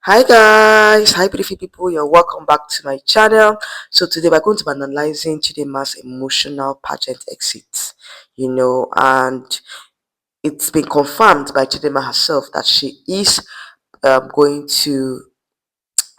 Hi guys, hi beautiful people, you're welcome back to my channel. So today we're going to be analyzing Chidinma's emotional pageant exit, and it's been confirmed by Chidinma herself that she is going to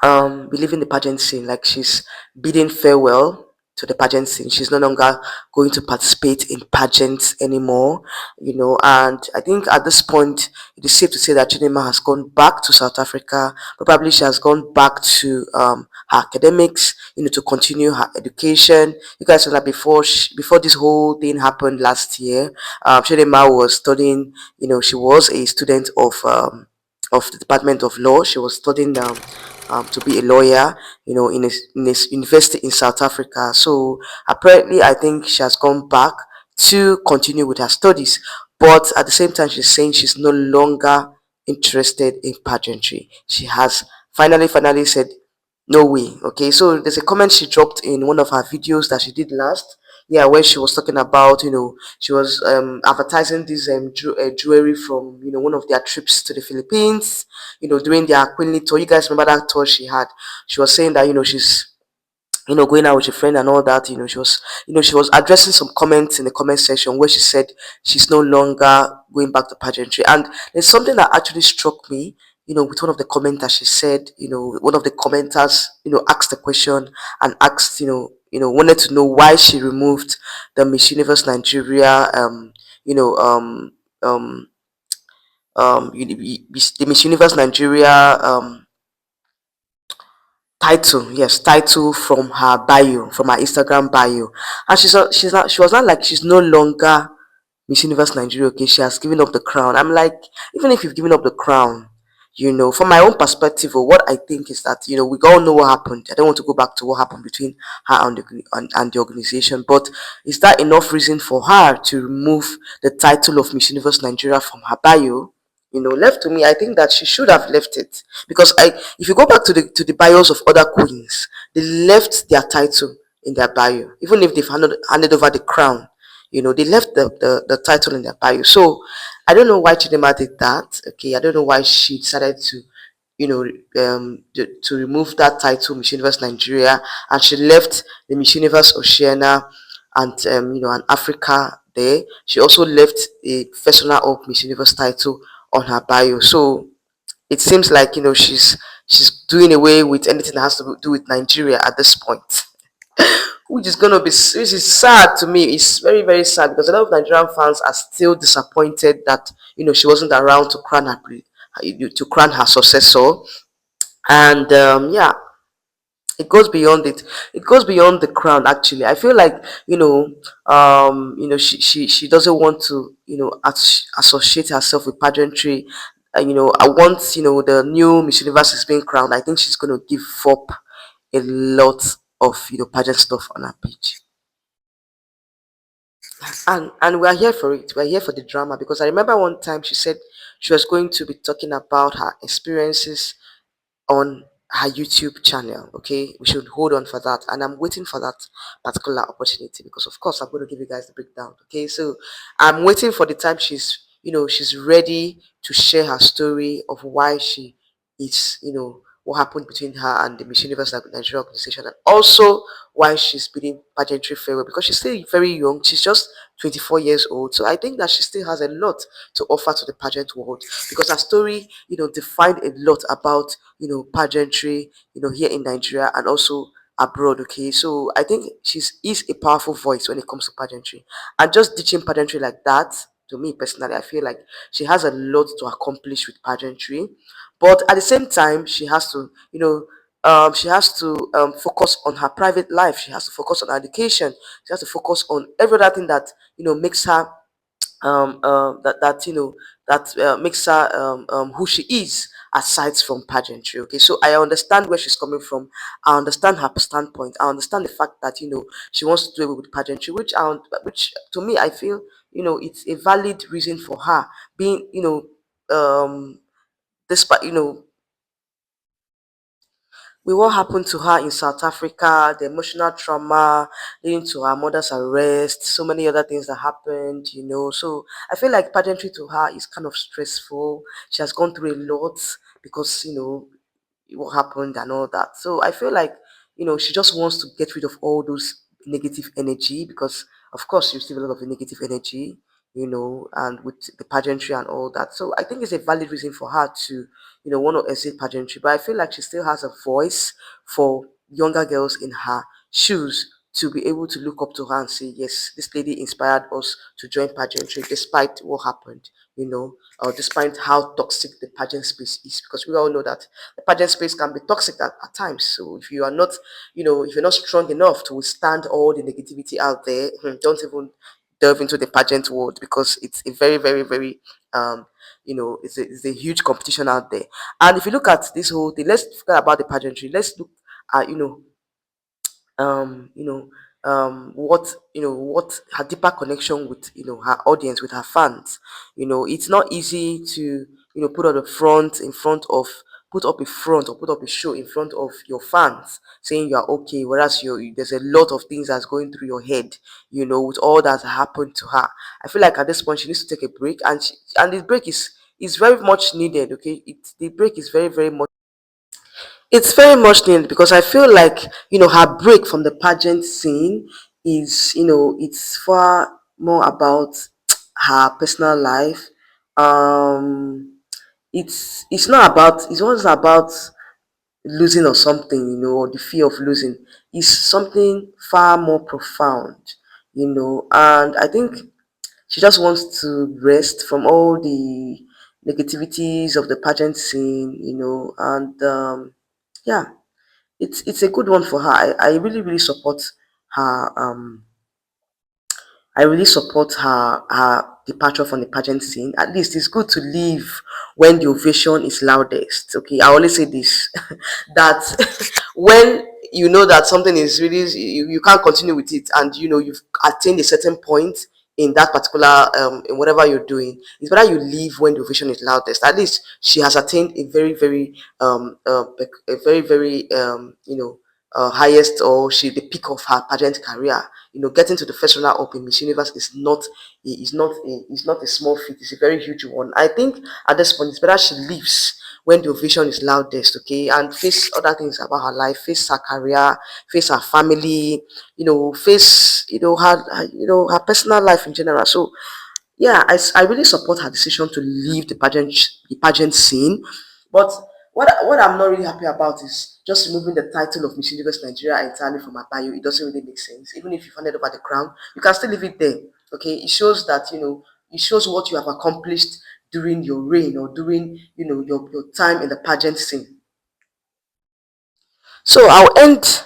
be leaving the pageant scene. Like, she's bidding farewell to the pageant scene. She's no longer going to participate in pageants anymore, and I think at this point it is safe to say that Chidinma has gone back to South Africa. Probably she has gone back to her academics, to continue her education. You guys know that before this whole thing happened last year, Chidinma was studying. She was a student of the Department of Law. She was studying to be a lawyer, in a university in South Africa. So apparently, I think she has gone back to continue with her studies. But at the same time, she's saying she's no longer interested in pageantry. She has finally said no way. Okay, so there's a comment she dropped in one of her videos that she did last. Yeah, where she was talking about, she was advertising this jewelry from, one of their trips to the Philippines, during their Queenly tour. You guys remember that tour she had? She was saying that, she's going out with a friend and all that. She was addressing some comments in the comment section where she said she's no longer going back to pageantry. And there's something that actually struck me, with one of the commenters. She said, one of the commenters, asked the question and asked, wanted to know why she removed the Miss Universe Nigeria, you know, um, the Miss Universe Nigeria title, yes, title from her bio, from her Instagram bio. And she was not like she's no longer Miss Universe Nigeria. Okay, she has given up the crown. I'm like, even if you've given up the crown, from my own perspective, or what I think is that, we all know what happened. I don't want to go back to what happened between her and the organization, but is that enough reason for her to remove the title of Miss Universe Nigeria from her bio? Left to me, I think that she should have left it, because if you go back to the bios of other queens, they left their title in their bio, even if they've handed over the crown. They left the title in their bio. So I don't know why Chidinma did that. Okay, I don't know why she decided to, to remove that title, Miss Universe Nigeria, and she left the Miss Universe Oceania and and Africa there. She also left a personal of Miss Universe title on her bio. So it seems like, she's doing away with anything that has to do with Nigeria at this point, which is sad to me. It's very, very sad, because a lot of Nigerian fans are still disappointed that, she wasn't around to crown her successor. And yeah, it goes beyond the crown. Actually, I feel like, she doesn't want to, associate herself with pageantry. Once, the new Miss Universe is being crowned, I think she's going to give up a lot of, pageant stuff on her page. And we're here for it. We're here for the drama, because I remember one time she said she was going to be talking about her experiences on her YouTube channel. Okay, we should hold on for that, and I'm waiting for that particular opportunity, because of course I'm going to give you guys the breakdown. Okay, so I'm waiting for the time she's ready to share her story of why she is, what happened between her and the Miss Universe Nigeria organization, and also why she's bidding pageantry farewell, because she's still very young. She's just 24 years old. So I think that she still has a lot to offer to the pageant world, because her story, defined a lot about, pageantry, here in Nigeria and also abroad. Okay, so I think she's is a powerful voice when it comes to pageantry, and just teaching pageantry like that. To me personally, I feel like she has a lot to accomplish with pageantry, but at the same time, she has to focus on her private life. She has to focus on her education. She has to focus on every other thing that, makes her that makes her who she is, aside from pageantry. Okay, so I understand where she's coming from. I understand her standpoint. I understand the fact that, she wants to do it with pageantry, which to me, I feel, it's a valid reason for her being, despite, with what happened to her in South Africa, the emotional trauma leading to her mother's arrest, so many other things that happened. So I feel like pageantry to her is kind of stressful. She has gone through a lot, because, what happened and all that. So I feel like, she just wants to get rid of all those negative energy, because of course you receive a lot of the negative energy, and with the pageantry and all that. So I think it's a valid reason for her to, want to exit pageantry. But I feel like she still has a voice for younger girls in her shoes to be able to look up to her and say, yes, this lady inspired us to join pageantry despite what happened, despite how toxic the pageant space is, because we all know that the pageant space can be toxic at times. So if you are not, if you're not strong enough to withstand all the negativity out there, don't even delve into the pageant world, because it's a very, very, very, it's a huge competition out there. And if you look at this whole thing, let's forget about the pageantry. Let's look at, um, you know, what her deeper connection with, her audience, with her fans. It's not easy to, put on the front in front of put up a front or put up a show in front of your fans saying you are okay, whereas there's a lot of things that's going through your head, with all that happened to her. I feel like at this point she needs to take a break, and the break is very much needed. Okay, the break is very, very much, it's very much needed, because I feel like, her break from the pageant scene is, it's far more about her personal life. Um it's it's not about losing or something, or the fear of losing. It's something far more profound, and I think she just wants to rest from all the negativities of the pageant scene, and yeah, it's a good one for her. I really, really support her. I really support her departure from the pageant scene. At least it's good to leave when the ovation is loudest. Okay, I always say this that when you know that something is really, you can't continue with it, and you've attained a certain point in that particular, in whatever you're doing, it's better you leave when the ovation is loudest. At least she has attained a very, very, a very, very, highest, or she the peak of her pageant career. Getting to the first runner up in Miss Universe is not a small feat. It's a very huge one. I think at this point it's better she leaves when the ovation is loudest, okay, and face other things about her life, face her career, face her family, face, her personal life in general. So yeah, I really support her decision to leave the pageant scene. But what I'm not really happy about is just removing the title of Miss Universe Nigeria entirely from her bio. It doesn't really make sense. Even if you've handed over the crown, you can still leave it there. Okay, it shows that, it shows what you have accomplished during your reign, or during, your time in the pageant scene. So I'll end,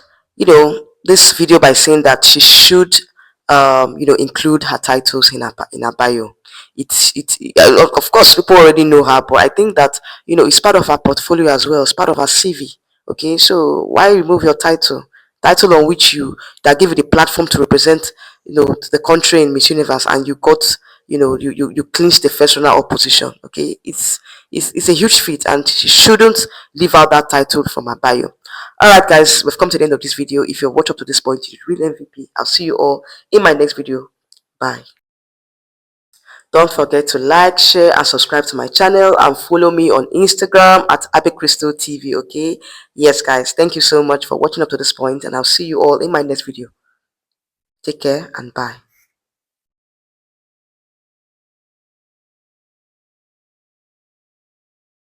this video by saying that she should, include her titles in her bio. Of course people already know her, but I think that, it's part of her portfolio as well. It's part of her CV. Okay, so why remove your title on which that give you the platform to represent, the country in Miss Universe, and you got, you clinched the first runner up position. Okay, it's a huge feat, and she shouldn't leave out that title from her bio. Alright guys, we've come to the end of this video. If you've watched up to this point, you're really MVP. I'll see you all in my next video. Bye. Don't forget to like, share, and subscribe to my channel, and follow me on Instagram at abicrystaltv. Okay, yes guys, thank you so much for watching up to this point, and I'll see you all in my next video. Take care and bye.